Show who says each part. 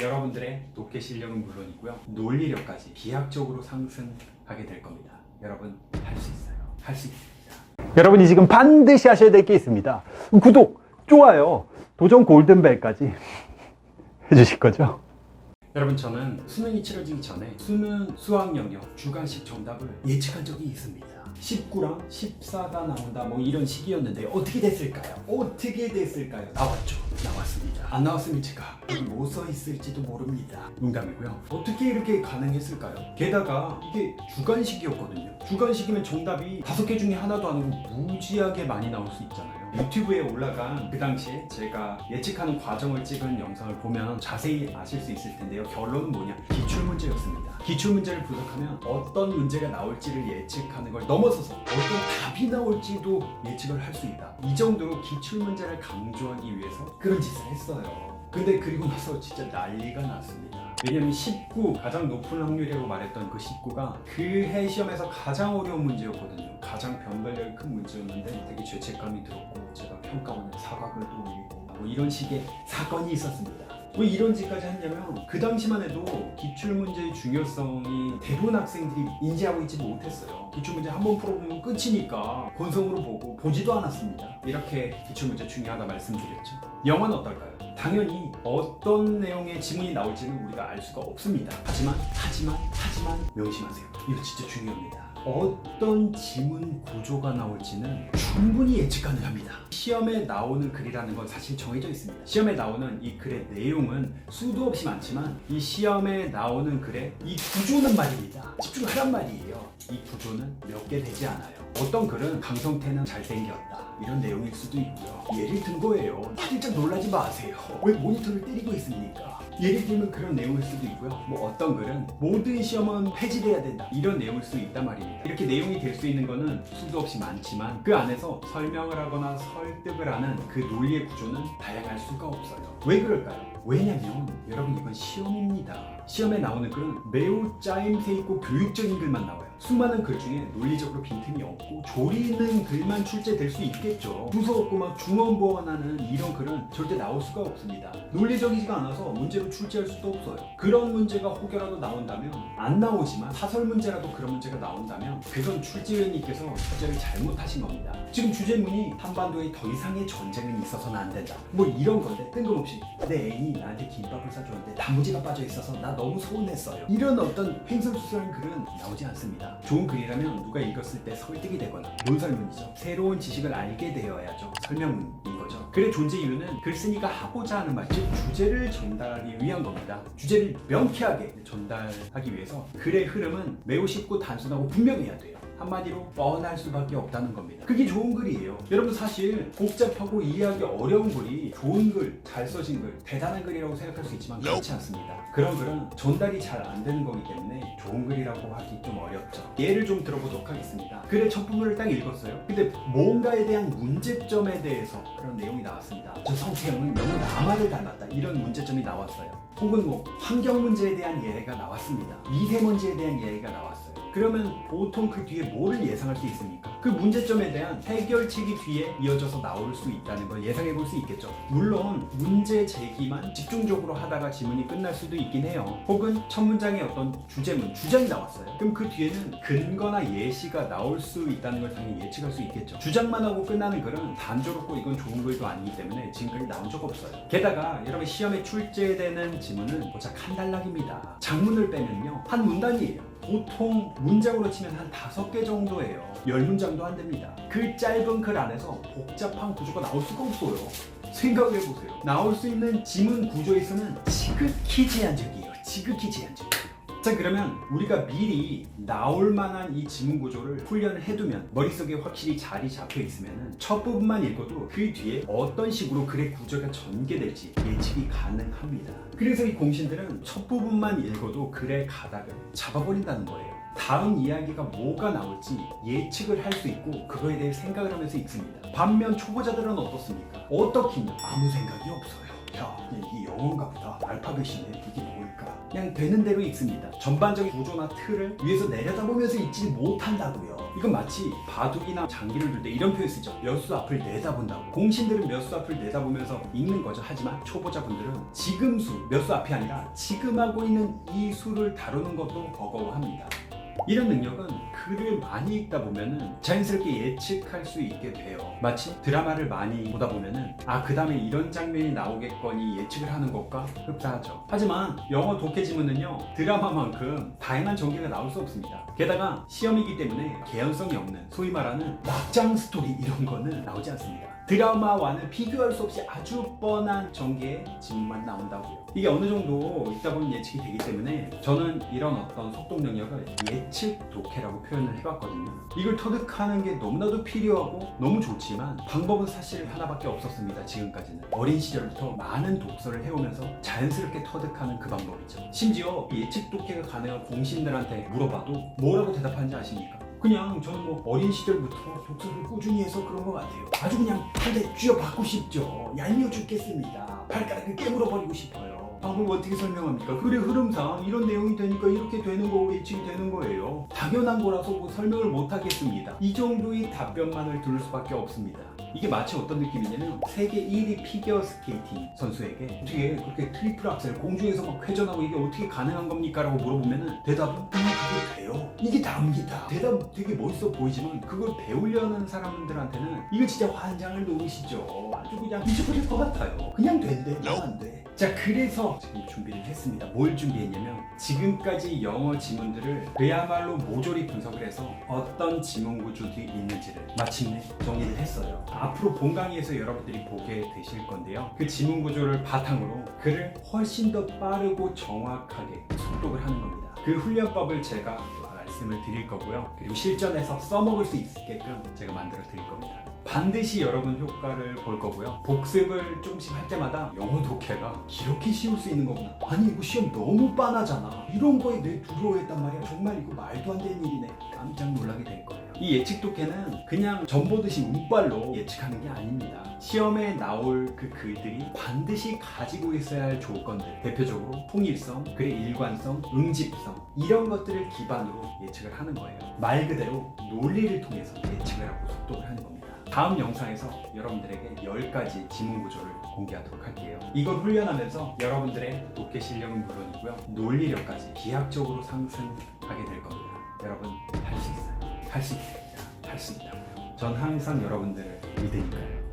Speaker 1: 여러분들의 독해 실력은 물론이고요, 논리력까지 비약적으로 상승하게 될 겁니다. 여러분 할 수 있어요. 할 수 있습니다.
Speaker 2: 여러분이 지금 반드시 하셔야 될 게 있습니다. 구독, 좋아요, 도전 골든벨까지 해주실 거죠?
Speaker 1: 여러분, 저는 수능이 치러지기 전에 수능 수학 영역 주관식 정답을 예측한 적이 있습니다. 19랑 14가 나온다 뭐 이런 식이었는데 어떻게 됐을까요? 어떻게 됐을까요? 나왔죠. 나왔습니다. 안 나왔으면 제가 여기 뭐 써 있을지도 모릅니다. 농담이고요. 어떻게 이렇게 가능했을까요? 게다가 이게 주관식이었거든요. 주관식이면 정답이 5개 중에 하나도 아니고 무지하게 많이 나올 수 있잖아요. 유튜브에 올라간 그 당시에 제가 예측하는 과정을 찍은 영상을 보면 자세히 아실 수 있을 텐데요. 결론은 뭐냐? 기출문제였습니다. 기출문제를 분석하면 어떤 문제가 나올지를 예측하는 걸 넘어서서 어떤 답이 나올지도 예측을 할 수 있다. 이 정도로 기출문제를 강조하기 위해서 그런 짓을 했어요. 근데 그리고 나서 진짜 난리가 났습니다. 왜냐면 19, 가장 높은 확률이라고 말했던 그 19가 그 해 시험에서 가장 어려운 문제였거든요. 가장 변별력이 큰 문제였는데 되게 죄책감이 들었고, 제가 평가원에 사과글도 올리고 뭐 이런 식의 사건이 있었습니다. 왜 이런 짓까지 했냐면 그 당시만 해도 기출문제의 중요성이 대부분 학생들이 인지하고 있지 못했어요. 기출문제 한 번 풀어보면 끝이니까 본성으로 보고 보지도 않았습니다. 이렇게 기출문제 중요하다 말씀드렸죠. 영어는 어떨까요? 당연히 어떤 내용의 지문이 나올지는 우리가 알 수가 없습니다. 하지만 명심하세요. 이거 진짜 중요합니다. 어떤 지문 구조가 나올지는 충분히 예측 가능합니다. 시험에 나오는 글이라는 건 사실 정해져 있습니다. 시험에 나오는 이 글의 내용은 수도 없이 많지만 이 시험에 나오는 글의 이 구조는 말입니다. 집중하란 말이에요. 이 구조는 몇 개 되지 않아요. 어떤 글은 강성태는 잘생겼다 이런 내용일 수도 있고요. 예를 든 거예요. 살짝 놀라지 마세요. 왜 모니터를 때리고 있습니까? 예를 들면 그런 내용일 수도 있고요. 뭐 어떤 글은 모든 시험은 폐지돼야 된다 이런 내용일 수 있단 말입니다. 이렇게 내용이 될 수 있는 거는 수도 없이 많지만 그 안에서 설명을 하거나 설득을 하는 그 논리의 구조는 다양할 수가 없어요. 왜 그럴까요? 왜냐면 여러분, 이건 시험입니다. 시험에 나오는 글은 매우 짜임새 있고 교육적인 글만 나와요. 수많은 글 중에 논리적으로 빈틈이 없고 조리 있는 글만 출제될 수 있겠죠. 무서웠고 막 중언부언하는 이런 글은 절대 나올 수가 없습니다. 논리적이지가 않아서 문제로 출제할 수도 없어요. 그런 문제가 혹여라도 나온다면, 안 나오지만 사설 문제라도 그런 문제가 나온다면 그건 출제위원님께서 출제를 잘못하신 겁니다. 지금 주제문이 한반도에 더 이상의 전쟁은 있어서는 안 된다 뭐 이런 건데, 뜬금없이 내 애인이 나한테 김밥을 사줬는데 단무지가 빠져 있어서 나 너무 서운했어요, 이런 어떤 횡설수설한 글은 나오지 않습니다. 좋은 글이라면 누가 읽었을 때 설득이 되거나, 뭔 설문이죠? 새로운 지식을 알게 되어야죠. 설명인 거죠. 글의 존재 이유는 글 쓰니가 하고자 하는 말, 즉 주제를 전달하기 위한 겁니다. 주제를 명쾌하게 전달하기 위해서 글의 흐름은 매우 쉽고 단순하고 분명해야 돼요. 한마디로 뻔할 수밖에 없다는 겁니다. 그게 좋은 글이에요. 여러분, 사실 복잡하고 이해하기 어려운 글이 좋은 글, 잘 써진 글, 대단한 글이라고 생각할 수 있지만 그렇지 않습니다. 그런 글은 전달이 잘 안 되는 거기 때문에 좋은 글이라고 하기 좀 어렵죠. 예를 좀 들어보도록 하겠습니다. 글의 첫 부분을 딱 읽었어요. 근데 뭔가에 대한 문제점에 대해서 그런 내용이 나왔습니다. 저 성태형은 영어 남한을 닮았다 이런 문제점이 나왔어요. 혹은 뭐 환경 문제에 대한 예가 나왔습니다. 미세먼지에 대한 예가 나왔어요. 그러면 보통 그 뒤에 뭐를 예상할 수 있습니까? 그 문제점에 대한 해결책이 뒤에 이어져서 나올 수 있다는 걸 예상해 볼 수 있겠죠. 물론 문제 제기만 집중적으로 하다가 지문이 끝날 수도 있긴 해요. 혹은 첫 문장에 어떤 주장이 나왔어요. 그럼 그 뒤에는 근거나 예시가 나올 수 있다는 걸 당연히 예측할 수 있겠죠. 주장만 하고 끝나는 글은 단조롭고 이건 좋은 글도 아니기 때문에 지금까지 나온 적 없어요. 게다가 여러분, 시험에 출제되는 지문은 고작 한 단락입니다. 장문을 빼면요, 한 문단이에요. 보통 문장으로 치면 한 5개 정도예요. 10문장도 안 됩니다. 그 짧은 글 안에서 복잡한 구조가 나올 수가 없어요. 생각을 해보세요. 나올 수 있는 지문 구조에서는 지극히 제한적이에요. 지극히 제한적이에요. 자, 그러면 우리가 미리 나올 만한 이 지문 구조를 훈련을 해두면, 머릿속에 확실히 자리 잡혀 있으면 첫 부분만 읽어도 그 뒤에 어떤 식으로 글의 구조가 전개될지 예측이 가능합니다. 그래서 이 공신들은 첫 부분만 읽어도 글의 가닥을 잡아버린다는 거예요. 다음 이야기가 뭐가 나올지 예측을 할 수 있고 그거에 대해 생각을 하면서 읽습니다. 반면 초보자들은 어떻습니까? 어떻긴 아무 생각이 없어요. 야, 이게 영어인가 보다. 알파벳이네. 이게 뭘까? 그냥 되는 대로 읽습니다. 전반적인 구조나 틀을 위에서 내려다보면서 읽지 못한다고요. 이건 마치 바둑이나 장기를 둘 때 이런 표현 쓰죠. 몇 수 앞을 내다본다고. 공신들은 몇 수 앞을 내다보면서 읽는 거죠. 하지만 초보자분들은 지금 수, 몇 수 앞이 아니라 지금 하고 있는 이 수를 다루는 것도 버거워합니다. 이런 능력은 글을 많이 읽다 보면은 자연스럽게 예측할 수 있게 돼요. 마치 드라마를 많이 보다 보면은 그 다음에 이런 장면이 나오겠거니 예측을 하는 것과 흡사하죠. 하지만 영어 독해 지문은요, 드라마만큼 다양한 전개가 나올 수 없습니다. 게다가 시험이기 때문에 개연성이 없는, 소위 말하는 막장 스토리 이런 거는 나오지 않습니다. 드라마와는 비교할 수 없이 아주 뻔한 전개의 지문만 나온다고요. 이게 어느 정도 있다 보면 예측이 되기 때문에 저는 이런 어떤 속독 능력을 예측 독해라고 표현을 해봤거든요. 이걸 터득하는 게 너무나도 필요하고 너무 좋지만 방법은 사실 하나밖에 없었습니다. 지금까지는 어린 시절부터 많은 독서를 해오면서 자연스럽게 터득하는 그 방법이죠. 심지어 예측 독해가 가능한 공신들한테 물어봐도 뭐라고 대답하는지 아십니까? 그냥 저는 뭐 어린 시절부터 독서를 꾸준히 해서 그런 것 같아요. 아주 그냥 한 대 쥐어받고 싶죠. 얄미워 죽겠습니다. 발가락을 깨물어 버리고 싶어요. 방법 어떻게 설명합니까? 글의 흐름상 이런 내용이 되니까 이렇게 되는 거고 예측이 되는 거예요. 당연한 거라서 뭐 설명을 못 하겠습니다. 이 정도의 답변만을 들을 수밖에 없습니다. 이게 마치 어떤 느낌이냐면 세계 1위 피겨스케이팅 선수에게 어떻게 그렇게 트리플 악셀 공중에서 막 회전하고 이게 어떻게 가능한 겁니까? 라고 물어보면은 대답은 그냥 그게 돼요. 이게 답니다. 대답 되게 멋있어 보이지만 그걸 배우려는 사람들한테는 이거 진짜 환장을 놓으시죠. 아주 그냥 미쳐버릴 것 같아요. 그냥 된대. 안 돼. 자, 그래서 지금 준비를 했습니다. 뭘 준비했냐면 지금까지 영어 지문들을 그야말로 모조리 분석을 해서 어떤 지문 구조들이 있는지를 마침내 정리를 했어요. 앞으로 본 강의에서 여러분들이 보게 되실 건데요. 그 지문 구조를 바탕으로 글을 훨씬 더 빠르고 정확하게 속독을 하는 겁니다. 그 훈련법을 제가 말씀을 드릴 거고요. 그리고 실전에서 써먹을 수 있게끔 제가 만들어 드릴 겁니다. 반드시 여러분 효과를 볼 거고요. 복습을 조금씩 할 때마다 영어 독해가 이렇게 쉬울 수 있는 거구나. 아니 이거 시험 너무 빤하잖아. 이런 거에 내 두려워했단 말이야. 정말 이거 말도 안 되는 일이네. 깜짝 놀라게 될 거예요. 이 예측 독해는 그냥 점 보듯이 운빨로 예측하는 게 아닙니다. 시험에 나올 그 글들이 반드시 가지고 있어야 할 조건들, 대표적으로 통일성, 글의 일관성, 응집성 이런 것들을 기반으로 예측을 하는 거예요. 말 그대로 논리를 통해서 예측을 하고 속독을 하는 겁니다. 다음 영상에서 여러분들에게 10가지 지문 구조를 공개하도록 할게요. 이걸 훈련하면서 여러분들의 독해 실력은 물론이고요. 논리력까지 기하학적으로 상승하게 될 겁니다. 여러분 할 수 있어요. 할 수 있습니다. 할 수 있다고요. 전 항상 여러분들을 믿으니까요.